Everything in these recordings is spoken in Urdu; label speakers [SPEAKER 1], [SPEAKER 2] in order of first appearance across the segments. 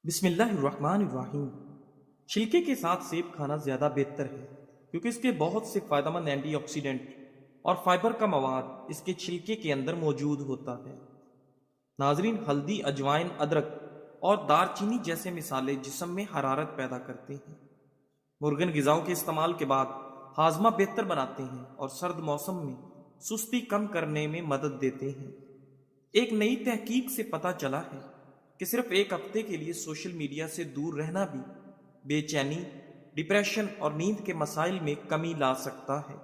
[SPEAKER 1] بسم اللہ الرحمن الرحیم۔ چھلکے کے ساتھ سیب کھانا زیادہ بہتر ہے کیونکہ اس کے بہت سے فائدہ مند اینٹی آکسیڈنٹ اور فائبر کا مواد اس کے چھلکے کے اندر موجود ہوتا ہے۔ ناظرین، ہلدی، اجوائن، ادرک اور دار چینی جیسے مسالے جسم میں حرارت پیدا کرتے ہیں۔ مرغن غذاؤں کے استعمال کے بعد ہاضمہ بہتر بناتے ہیں اور سرد موسم میں سستی کم کرنے میں مدد دیتے ہیں۔ ایک نئی تحقیق سے پتہ چلا ہے کہ صرف ایک ہفتے کے لیے سوشل میڈیا سے دور رہنا بھی بے چینی، ڈپریشن اور نیند کے مسائل میں کمی لا سکتا ہے۔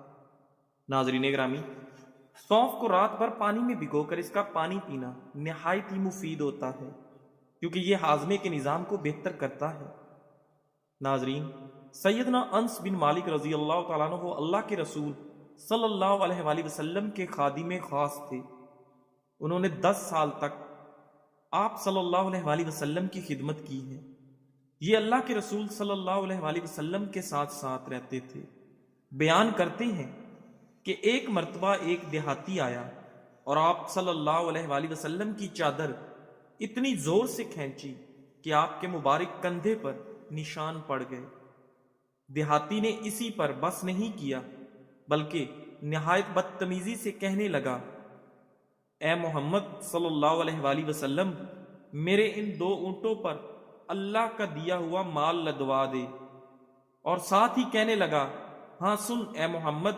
[SPEAKER 1] ناظرین گرامی، سونف کو رات بھر پانی میں بھگو کر اس کا پانی پینا نہایت ہی مفید ہوتا ہے کیونکہ یہ ہاضمے کے نظام کو بہتر کرتا ہے۔ ناظرین، سیدنا انس بن مالک رضی اللہ تعالیٰ عنہ اللہ کے رسول صلی اللہ علیہ وآلہ وسلم کے خادم خاص تھے۔ انہوں نے 10 سال تک آپ صلی اللہ علیہ وآلہ وسلم کی خدمت کی ہے۔ یہ اللہ کے رسول صلی اللہ علیہ وآلہ وسلم کے ساتھ ساتھ رہتے تھے۔ بیان کرتے ہیں کہ ایک مرتبہ ایک دیہاتی آیا اور آپ صلی اللہ علیہ وآلہ وسلم کی چادر اتنی زور سے کھینچی کہ آپ کے مبارک کندھے پر نشان پڑ گئے۔ دیہاتی نے اسی پر بس نہیں کیا بلکہ نہایت بدتمیزی سے کہنے لگا، اے محمد صلی اللہ علیہ وآلہ وسلم، میرے ان 2 اونٹوں پر اللہ کا دیا ہوا مال لدوا دے۔ اور ساتھ ہی کہنے لگا، ہاں سن اے محمد،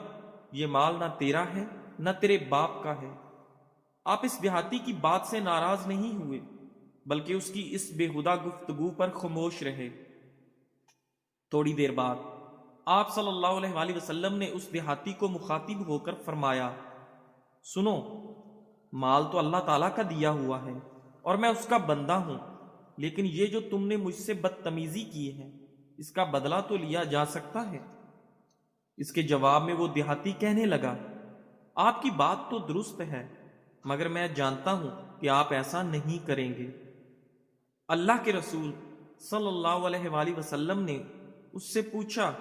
[SPEAKER 1] یہ مال نہ تیرا ہے نہ تیرے باپ کا ہے۔ آپ اس دیہاتی کی بات سے ناراض نہیں ہوئے بلکہ اس کی اس بےہودہ گفتگو پر خاموش رہے۔ تھوڑی دیر بعد آپ صلی اللہ علیہ وآلہ وسلم نے اس دیہاتی کو مخاطب ہو کر فرمایا، سنو، مال تو اللہ تعالیٰ کا دیا ہوا ہے اور میں اس کا بندہ ہوں، لیکن یہ جو تم نے مجھ سے بدتمیزی کی ہے اس کا بدلہ تو لیا جا سکتا ہے۔ اس کے جواب میں وہ دیہاتی کہنے لگا، آپ کی بات تو درست ہے مگر میں جانتا ہوں کہ آپ ایسا نہیں کریں گے۔ اللہ کے رسول صلی اللہ علیہ وآلہ وسلم نے اس سے پوچھا،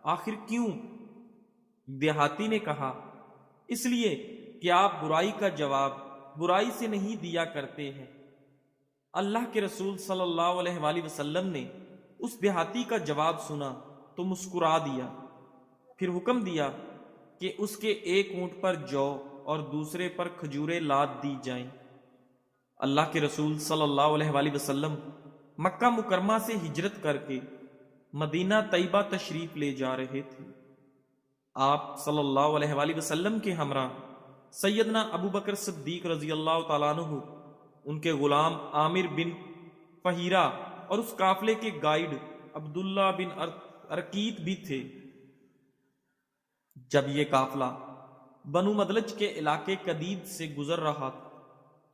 [SPEAKER 1] آخر کیوں؟ دیہاتی نے کہا، اس لیے کہ آپ برائی کا جواب برائی سے نہیں دیا کرتے ہیں۔ اللہ کے رسول صلی اللہ علیہ وآلہ وسلم نے اس دیہاتی کا جواب سنا تو مسکرا دیا، پھر حکم دیا کہ اس کے ایک اونٹ پر جو اور دوسرے پر کھجوریں لاد دی جائیں۔ اللہ کے رسول صلی اللہ علیہ وآلہ وسلم مکہ مکرمہ سے ہجرت کر کے مدینہ طیبہ تشریف لے جا رہے تھے۔ آپ صلی اللہ علیہ وآلہ وسلم کے ہمراہ سیدنا ابو بکر صدیق رضی اللہ تعالیٰ عنہ، ان کے غلام عامر بن فہیرہ اور اس قافلے کے گائیڈ عبداللہ بن ارقیت بھی تھے۔ جب یہ قافلہ بنو مدلج کے علاقے قدید سے گزر رہا تھا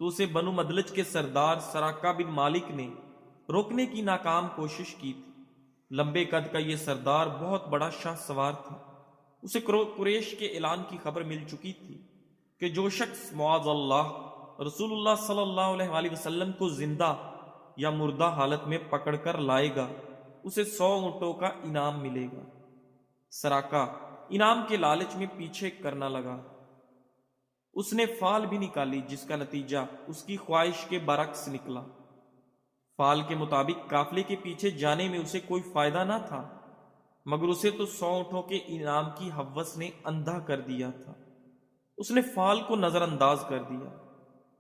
[SPEAKER 1] تو اسے بنو مدلج کے سردار سراقہ بن مالک نے روکنے کی ناکام کوشش کی تھی۔ لمبے قد کا یہ سردار بہت بڑا شاہ سوار تھا۔ اسے قریش کے اعلان کی خبر مل چکی تھی کہ جو شخص معاذ اللہ رسول اللہ صلی اللہ علیہ وآلہ وسلم کو زندہ یا مردہ حالت میں پکڑ کر لائے گا اسے 100 اونٹوں کا انعام ملے گا۔ سراقہ انعام کے لالچ میں پیچھے کرنا لگا۔ اس نے فال بھی نکالی جس کا نتیجہ اس کی خواہش کے برعکس نکلا۔ فال کے مطابق قافلے کے پیچھے جانے میں اسے کوئی فائدہ نہ تھا مگر اسے تو 100 اونٹوں کے انعام کی ہوس نے اندھا کر دیا تھا۔ اس نے فال کو نظر انداز کر دیا۔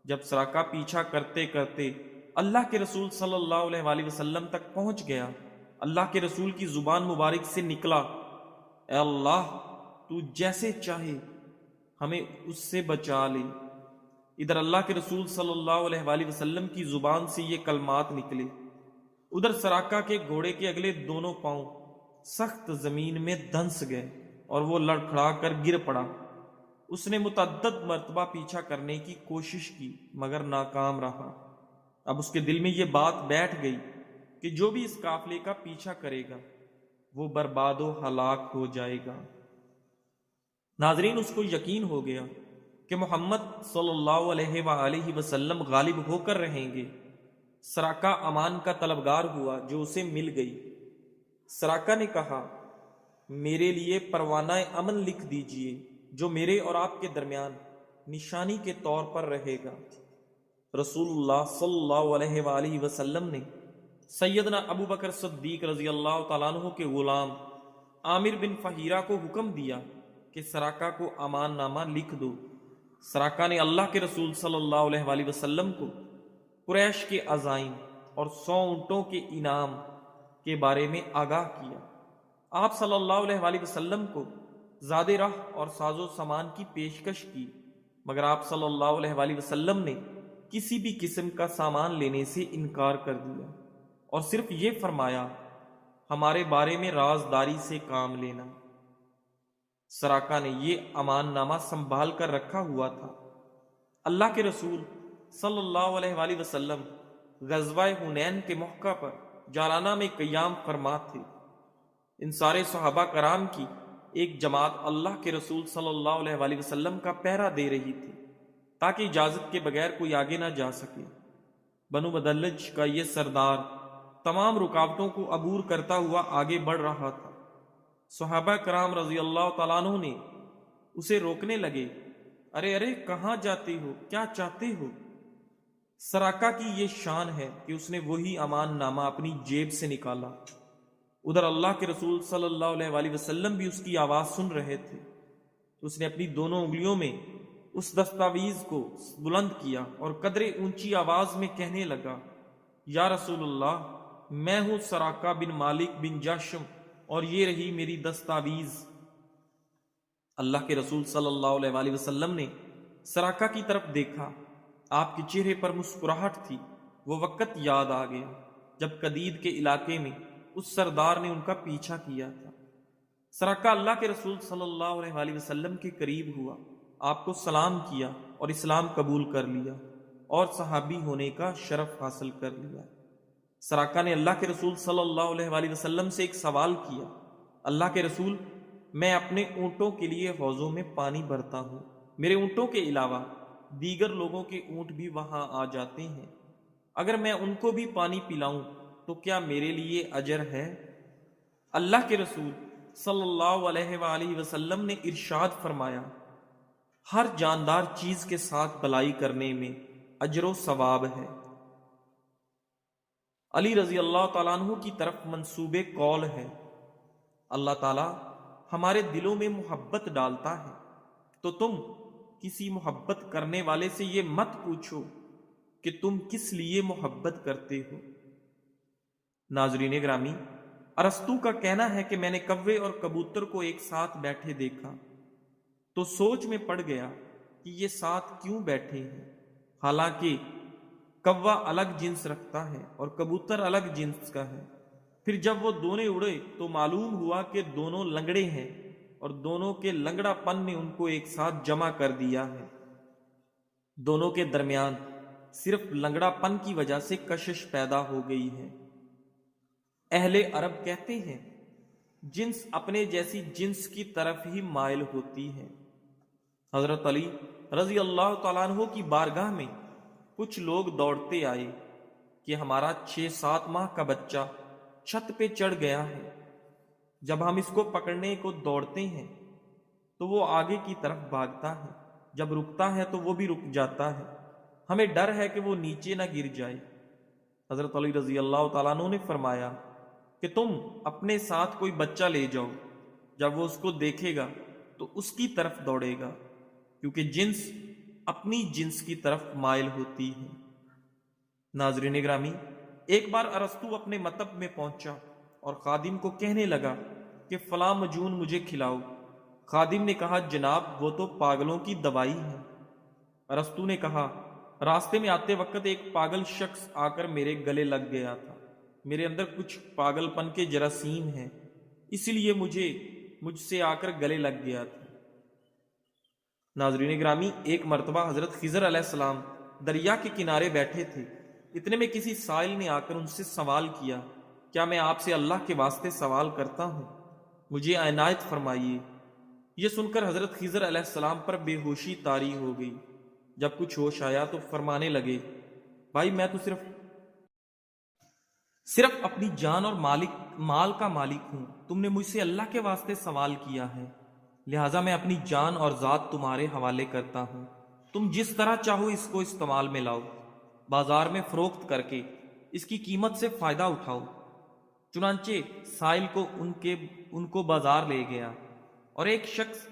[SPEAKER 1] جب سراقہ پیچھا کرتے کرتے اللہ کے رسول صلی اللہ علیہ وآلہ وسلم تک پہنچ گیا، اللہ کے رسول کی زبان مبارک سے نکلا، اے اللہ، تو جیسے چاہے ہمیں اس سے بچا لے۔ ادھر اللہ کے رسول صلی اللہ علیہ وآلہ وسلم کی زبان سے یہ کلمات نکلے، ادھر سراقہ کے گھوڑے کے اگلے دونوں پاؤں سخت زمین میں دھنس گئے اور وہ لڑکھڑا کر گر پڑا۔ اس نے متعدد مرتبہ پیچھا کرنے کی کوشش کی مگر ناکام رہا۔ اب اس کے دل میں یہ بات بیٹھ گئی کہ جو بھی اس قافلے کا پیچھا کرے گا وہ برباد و ہلاک ہو جائے گا۔ ناظرین، اس کو یقین ہو گیا کہ محمد صلی اللہ علیہ وآلہ وسلم غالب ہو کر رہیں گے۔ سراقہ امان کا طلبگار ہوا جو اسے مل گئی۔ سراقہ نے کہا، میرے لیے پروانہ امن لکھ دیجئے جو میرے اور آپ کے درمیان نشانی کے طور پر رہے گا۔ رسول اللہ صلی اللہ علیہ وآلہ وسلم نے سیدنا ابو بکر صدیق رضی اللہ تعالیٰ عنہ کے غلام عامر بن فہیرہ کو حکم دیا کہ سراقہ کو امان نامہ لکھ دو۔ سراقہ نے اللہ کے رسول صلی اللہ علیہ وآلہ وسلم کو قریش کے عزائم اور 100 اونٹوں کے انعام کے بارے میں آگاہ کیا۔ آپ صلی اللہ علیہ وآلہ وسلم کو زاد راہ اور ساز و سامان کی پیشکش کی، مگر آپ صلی اللہ علیہ وآلہ وسلم نے کسی بھی قسم کا سامان لینے سے انکار کر دیا اور صرف یہ فرمایا، ہمارے بارے میں رازداری سے کام لینا۔ سراقہ نے یہ امان نامہ سنبھال کر رکھا ہوا تھا۔ اللہ کے رسول صلی اللہ علیہ وآلہ وسلم غزوہ حنین کے موقع پر جارانہ میں قیام فرما تھے۔ ان سارے صحابہ کرام کی ایک جماعت اللہ کے رسول صلی اللہ علیہ وآلہ وسلم کا پہرا دے رہی تھی تاکہ اجازت کے بغیر کوئی آگے نہ جا سکے۔ بنو مدلج کا یہ سردار تمام رکاوٹوں کو عبور کرتا ہوا آگے بڑھ رہا تھا۔ صحابہ کرام رضی اللہ تعالیٰ عنہ نے اسے روکنے لگے، ارے ارے کہاں جاتے ہو، کیا چاہتے ہو؟ سراقہ کی یہ شان ہے کہ اس نے وہی امان نامہ اپنی جیب سے نکالا۔ ادھر اللہ کے رسول صلی اللہ علیہ وآلہ وسلم بھی اس کی آواز سن رہے تھے تو اس نے اپنی دونوں انگلیوں میں اس دستاویز کو بلند کیا اور قدرے اونچی آواز میں کہنے لگا، یا رسول اللہ، میں ہوں سراقہ بن مالک بن جاشم اور یہ رہی میری دستاویز۔ اللہ کے رسول صلی اللہ علیہ وآلہ وسلم نے سراقہ کی طرف دیکھا، آپ کے چہرے پر مسکراہٹ تھی۔ وہ وقت یاد آ گیا جب قدید کے علاقے میں اس سردار نے ان کا پیچھا کیا تھا۔ سراقہ اللہ کے رسول صلی اللہ علیہ وآلہ وسلم کے قریب ہوا، آپ کو سلام کیا اور اسلام قبول کر لیا اور صحابی ہونے کا شرف حاصل کر لیا۔ سراقہ نے اللہ کے رسول صلی اللہ علیہ وآلہ وسلم سے ایک سوال کیا، اللہ کے رسول، میں اپنے اونٹوں کے لیے حوضوں میں پانی بھرتا ہوں، میرے اونٹوں کے علاوہ دیگر لوگوں کے اونٹ بھی وہاں آ جاتے ہیں، اگر میں ان کو بھی پانی پلاؤں تو کیا میرے لیے اجر ہے؟ اللہ کے رسول صلی اللہ علیہ وآلہ وسلم نے ارشاد فرمایا، ہر جاندار چیز کے ساتھ بلائی کرنے میں اجر و ثواب ہے۔ علی رضی اللہ تعالیٰ عنہ کی طرف منسوب قول ہے، اللہ تعالیٰ ہمارے دلوں میں محبت ڈالتا ہے تو تم کسی محبت کرنے والے سے یہ مت پوچھو کہ تم کس لیے محبت کرتے ہو۔ ناظرین گرامی، ارسطو کا کہنا ہے کہ میں نے کوے اور کبوتر کو ایک ساتھ بیٹھے دیکھا تو سوچ میں پڑ گیا کہ یہ ساتھ کیوں بیٹھے ہیں، حالانکہ کوا الگ جنس رکھتا ہے اور کبوتر الگ جنس کا ہے۔ پھر جب وہ دونوں اڑے تو معلوم ہوا کہ دونوں لنگڑے ہیں اور دونوں کے لنگڑا پن نے ان کو ایک ساتھ جمع کر دیا ہے۔ دونوں کے درمیان صرف لنگڑا پن کی وجہ سے کشش پیدا ہو گئی ہے۔ اہل عرب کہتے ہیں، جنس اپنے جیسی جنس کی طرف ہی مائل ہوتی ہے۔ حضرت علی رضی اللہ تعالیٰ عنہ کی بارگاہ میں کچھ لوگ دوڑتے آئے کہ ہمارا 6-7 ماہ کا بچہ چھت پہ چڑھ گیا ہے، جب ہم اس کو پکڑنے کو دوڑتے ہیں تو وہ آگے کی طرف بھاگتا ہے، جب رکتا ہے تو وہ بھی رک جاتا ہے، ہمیں ڈر ہے کہ وہ نیچے نہ گر جائے۔ حضرت علی رضی اللہ تعالیٰ عنہ نے فرمایا کہ تم اپنے ساتھ کوئی بچہ لے جاؤ، جب وہ اس کو دیکھے گا تو اس کی طرف دوڑے گا، کیونکہ جنس اپنی جنس کی طرف مائل ہوتی ہے۔ ناظرین گرامی، ایک بار ارسطو اپنے مطب میں پہنچا اور خادم کو کہنے لگا کہ فلاں مجون مجھے کھلاؤ۔ خادم نے کہا، جناب وہ تو پاگلوں کی دوائی ہے۔ ارسطو نے کہا، راستے میں آتے وقت ایک پاگل شخص آ کر میرے گلے لگ گیا تھا، میرے اندر کچھ پاگل پن کے جراثیم ہیں، اس لیے مجھ سے آ کر گلے لگ گیا تھا۔ ناظرین گرامی، ایک مرتبہ حضرت خضر علیہ السلام دریا کے کنارے بیٹھے تھے، اتنے میں کسی سائل نے آ کر ان سے سوال کیا، کیا میں آپ سے اللہ کے واسطے سوال کرتا ہوں، مجھے عنایت فرمائیے۔ یہ سن کر حضرت خضر علیہ السلام پر بے ہوشی طاری ہو گئی۔ جب کچھ ہوش آیا تو فرمانے لگے، بھائی میں تو صرف اپنی جان اور مال کا مالک ہوں، تم نے مجھ سے اللہ کے واسطے سوال کیا ہے، لہٰذا میں اپنی جان اور ذات تمہارے حوالے کرتا ہوں، تم جس طرح چاہو اس کو استعمال میں لاؤ، بازار میں فروخت کر کے اس کی قیمت سے فائدہ اٹھاؤ۔ چنانچہ سائل کو ان کو بازار لے گیا اور ایک شخص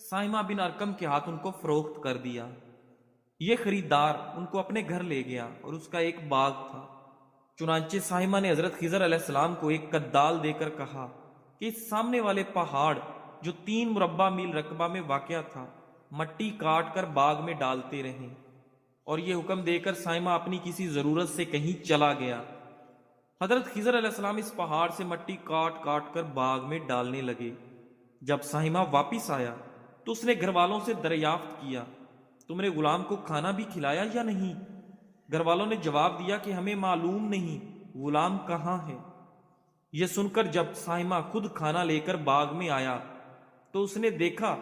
[SPEAKER 1] سائمہ بن ارکم کے ہاتھ ان کو فروخت کر دیا۔ یہ خریدار ان کو اپنے گھر لے گیا اور اس کا ایک باغ تھا۔ چنانچہ سائمہ نے حضرت خضر علیہ السلام کو ایک کدال دے کر کہا کہ اس سامنے والے پہاڑ جو 3 مربع میل رقبہ میں واقع تھا مٹی کاٹ کر باغ میں ڈالتے رہیں، اور یہ حکم دے کر سائمہ اپنی کسی ضرورت سے کہیں چلا گیا۔ حضرت خضر علیہ السلام اس پہاڑ سے مٹی کاٹ کاٹ کر باغ میں ڈالنے لگے۔ جب سائمہ واپس آیا تو اس نے گھر والوں سے دریافت کیا، تم نے غلام کو کھانا بھی کھلایا یا نہیں؟ گھر والوں نے جواب دیا کہ ہمیں معلوم نہیں غلام کہاں ہے۔ یہ سن کر جب سائمہ خود کھانا لے کر باغ میں آیا تو اس نے دیکھا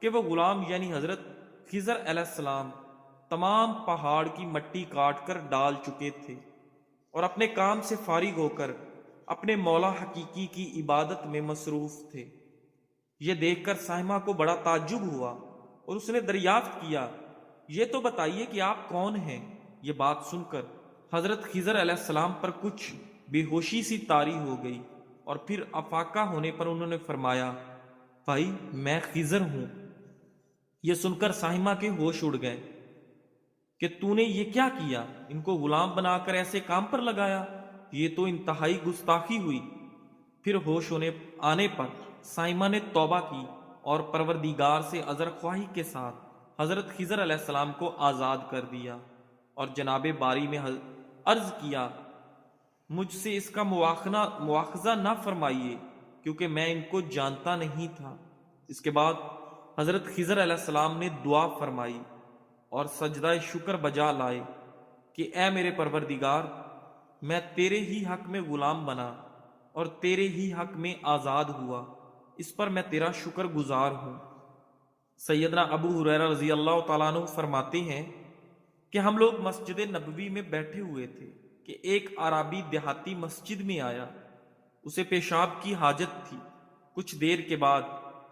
[SPEAKER 1] کہ وہ غلام یعنی حضرت خضر علیہ السلام تمام پہاڑ کی مٹی کاٹ کر ڈال چکے تھے اور اپنے کام سے فارغ ہو کر اپنے مولا حقیقی کی عبادت میں مصروف تھے۔ یہ دیکھ کر سائمہ کو بڑا تعجب ہوا اور اس نے دریافت کیا، یہ تو بتائیے کہ آپ کون ہیں؟ یہ بات سن کر حضرت خضر علیہ السلام پر کچھ بے ہوشی سی طاری ہو گئی، اور پھر افاقہ ہونے پر انہوں نے فرمایا، بھائی میں خضر ہوں۔ یہ سن کر سائمہ کے ہوش اڑ گئے کہ تو نے یہ کیا کیا؟ ان کو غلام بنا کر ایسے کام پر لگایا، یہ تو انتہائی گستاخی ہوئی۔ پھر ہوش آنے پر سائمہ نے توبہ کی اور پروردگار سے عذر خواہی کے ساتھ حضرت خضر علیہ السلام کو آزاد کر دیا اور جناب باری میں عرض کیا، مجھ سے اس کا مواخذہ نہ فرمائیے کیونکہ میں ان کو جانتا نہیں تھا۔ اس کے بعد حضرت خضر علیہ السلام نے دعا فرمائی اور سجدہ شکر بجا لائے کہ اے میرے پروردگار، میں تیرے ہی حق میں غلام بنا اور تیرے ہی حق میں آزاد ہوا، اس پر میں تیرا شکر گزار ہوں۔ سیدنا ابو ہریرہ رضی اللہ تعالیٰ عنہ فرماتے ہیں کہ ہم لوگ مسجد نبوی میں بیٹھے ہوئے تھے کہ ایک اعرابی دیہاتی مسجد میں آیا۔ اسے پیشاب کی حاجت تھی۔ کچھ دیر کے بعد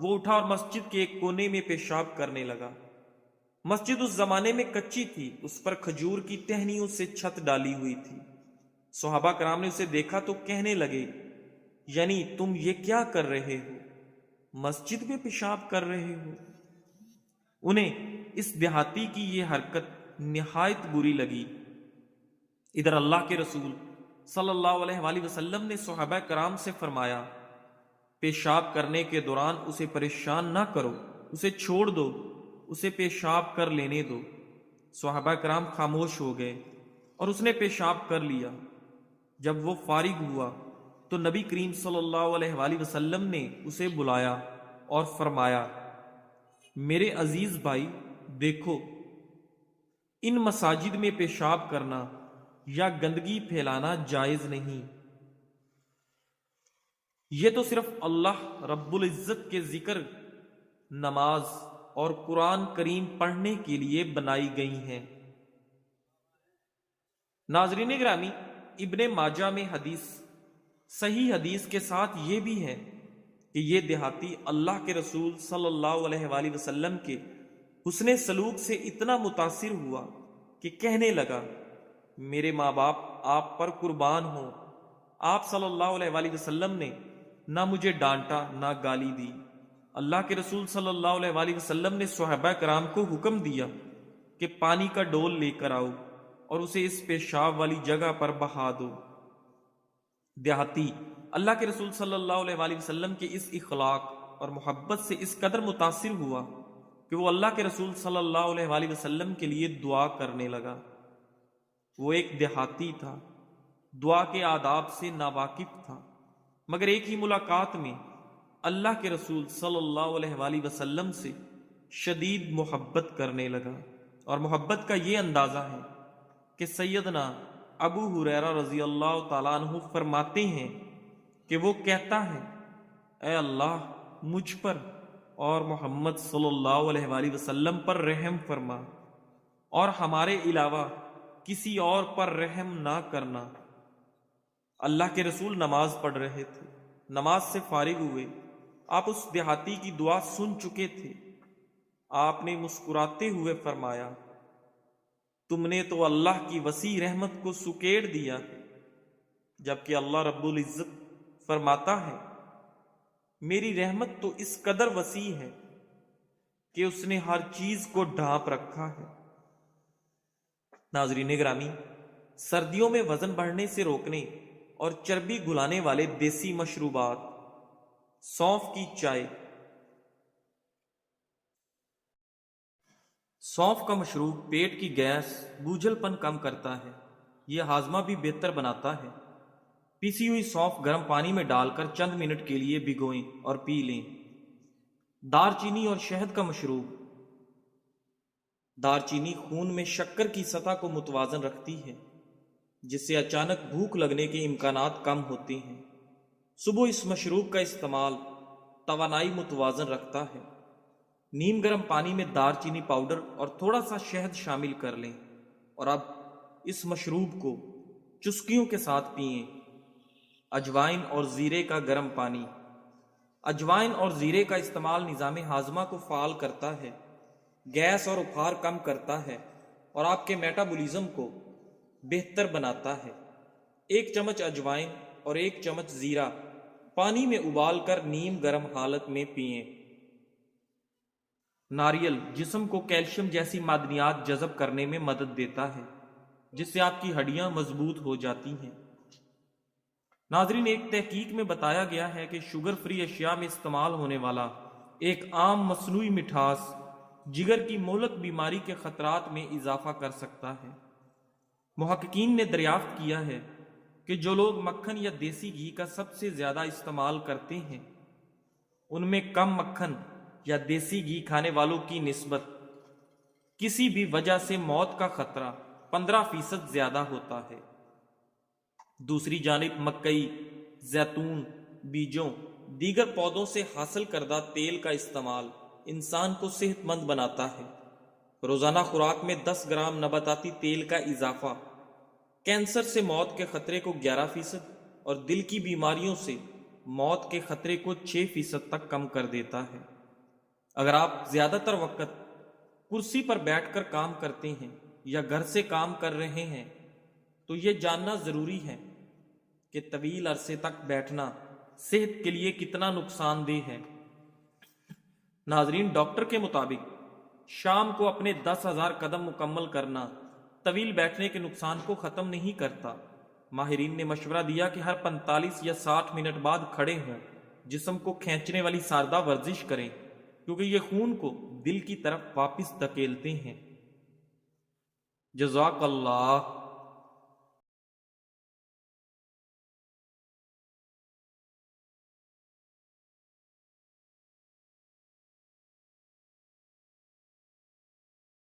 [SPEAKER 1] وہ اٹھا اور مسجد کے ایک کونے میں پیشاب کرنے لگا۔ مسجد اس زمانے میں کچی تھی، اس پر کھجور کی ٹہنیوں سے چھت ڈالی ہوئی تھی۔ صحابہ کرام نے اسے دیکھا تو کہنے لگے، یعنی تم یہ کیا کر رہے ہو؟ مسجد میں پیشاب کر رہے ہو؟ انہیں اس دیہاتی کی یہ حرکت نہایت بری لگی۔ ادھر اللہ کے رسول صلی اللہ علیہ وآلہ وسلم نے صحابہ کرام سے فرمایا، پیشاب کرنے کے دوران اسے پریشان نہ کرو، اسے چھوڑ دو، اسے پیشاب کر لینے دو۔ صحابہ کرام خاموش ہو گئے اور اس نے پیشاب کر لیا۔ جب وہ فارغ ہوا تو نبی کریم صلی اللہ علیہ وآلہ وسلم نے اسے بلایا اور فرمایا، میرے عزیز بھائی دیکھو، ان مساجد میں پیشاب کرنا یا گندگی پھیلانا جائز نہیں، یہ تو صرف اللہ رب العزت کے ذکر، نماز اور قرآن کریم پڑھنے کے لیے بنائی گئی ہیں۔ ناظرین گرامی، ابن ماجہ میں صحیح حدیث کے ساتھ یہ بھی ہے کہ یہ دیہاتی اللہ کے رسول صلی اللہ علیہ وآلہ وسلم کے حسن سلوک سے اتنا متاثر ہوا کہ کہنے لگا، میرے ماں باپ آپ پر قربان ہوں، آپ صلی اللہ علیہ وآلہ وسلم نے نہ مجھے ڈانٹا نہ گالی دی۔ اللہ کے رسول صلی اللہ علیہ وآلہ وسلم نے صحابہ کرام کو حکم دیا کہ پانی کا ڈول لے کر آؤ اور اسے اس پیشاب والی جگہ پر بہا دو۔ دیہاتی اللہ کے رسول صلی اللہ علیہ وآلہ وسلم کے اس اخلاق اور محبت سے اس قدر متاثر ہوا کہ وہ اللہ کے رسول صلی اللہ علیہ وآلہ وسلم کے لیے دعا کرنے لگا۔ وہ ایک دیہاتی تھا، دعا کے آداب سے ناواقف تھا، مگر ایک ہی ملاقات میں اللہ کے رسول صلی اللہ علیہ وآلہ وسلم سے شدید محبت کرنے لگا۔ اور محبت کا یہ اندازہ ہے کہ سیدنا ابو ہریرہ رضی اللہ تعالیٰ عنہ فرماتے ہیں کہ وہ کہتا ہے، اے اللہ مجھ پر اور محمد صلی اللہ علیہ وآلہ وسلم پر رحم فرما اور ہمارے علاوہ کسی اور پر رحم نہ کرنا۔ اللہ کے رسول نماز پڑھ رہے تھے، نماز سے فارغ ہوئے، آپ اس دیہاتی کی دعا سن چکے تھے۔ آپ نے مسکراتے ہوئے فرمایا، تم نے تو اللہ کی وسیع رحمت کو سکیڑ دیا جبکہ اللہ رب العزت فرماتا ہے میری رحمت تو اس قدر وسیع ہے کہ اس نے ہر چیز کو ڈھانپ رکھا ہے۔ ناظرین گرامی، سردیوں میں وزن بڑھنے سے روکنے اور چربی گلانے والے دیسی مشروبات، سونف کی چائے۔ سونف کا مشروب پیٹ کی گیس، بوجھل پن کم کرتا ہے، یہ ہاضمہ بھی بہتر بناتا ہے۔ پیسی ہوئی سونف گرم پانی میں ڈال کر چند منٹ کے لیے بھگوئیں اور پی لیں۔ دار چینی اور شہد کا مشروب۔ دار چینی خون میں شکر کی سطح کو متوازن رکھتی ہے، جس سے اچانک بھوک لگنے کے امکانات کم ہوتے ہیں۔ صبح اس مشروب کا استعمال توانائی متوازن رکھتا ہے۔ نیم گرم پانی میں دار چینی پاؤڈر اور تھوڑا سا شہد شامل کر لیں اور اب اس مشروب کو چسکیوں کے ساتھ پئیں۔ اجوائن اور زیرے کا گرم پانی۔ اجوائن اور زیرے کا استعمال نظام ہاضمہ کو فعال کرتا ہے، گیس اور اپھار کم کرتا ہے اور آپ کے میٹابولزم کو بہتر بناتا ہے۔ 1 چمچ اجوائن اور 1 چمچ زیرہ پانی میں ابال کر نیم گرم حالت میں پئیں۔ ناریل جسم کو کیلشیم جیسی معدنیات جذب کرنے میں مدد دیتا ہے، جس سے آپ کی ہڈیاں مضبوط ہو جاتی ہیں۔ ناظرین، ایک تحقیق میں بتایا گیا ہے کہ شوگر فری اشیاء میں استعمال ہونے والا ایک عام مصنوعی مٹھاس جگر کی مہلک بیماری کے خطرات میں اضافہ کر سکتا ہے۔ محققین نے دریافت کیا ہے کہ جو لوگ مکھن یا دیسی گھی کا سب سے زیادہ استعمال کرتے ہیں، ان میں کم مکھن یا دیسی گھی کھانے والوں کی نسبت کسی بھی وجہ سے موت کا خطرہ 15% زیادہ ہوتا ہے۔ دوسری جانب مکئی، زیتون، بیجوں، دیگر پودوں سے حاصل کردہ تیل کا استعمال انسان کو صحت مند بناتا ہے۔ روزانہ خوراک میں 10 گرام نباتاتی تیل کا اضافہ کینسر سے موت کے خطرے کو 11% اور دل کی بیماریوں سے موت کے خطرے کو 6% تک کم کر دیتا ہے۔ اگر آپ زیادہ تر وقت کرسی پر بیٹھ کر کام کرتے ہیں یا گھر سے کام کر رہے ہیں تو یہ جاننا ضروری ہے کہ طویل عرصے تک بیٹھنا صحت کے لیے کتنا نقصان دہ ہے۔ ناظرین، ڈاکٹر کے مطابق شام کو اپنے 10,000 قدم مکمل کرنا طویل بیٹھنے کے نقصان کو ختم نہیں کرتا۔ ماہرین نے مشورہ دیا کہ ہر 45 یا 60 منٹ بعد کھڑے ہوں، جسم کو کھینچنے والی سادہ ورزش کریں، کیونکہ یہ خون کو دل کی طرف واپس دھکیلتے ہیں۔ جزاک اللہ۔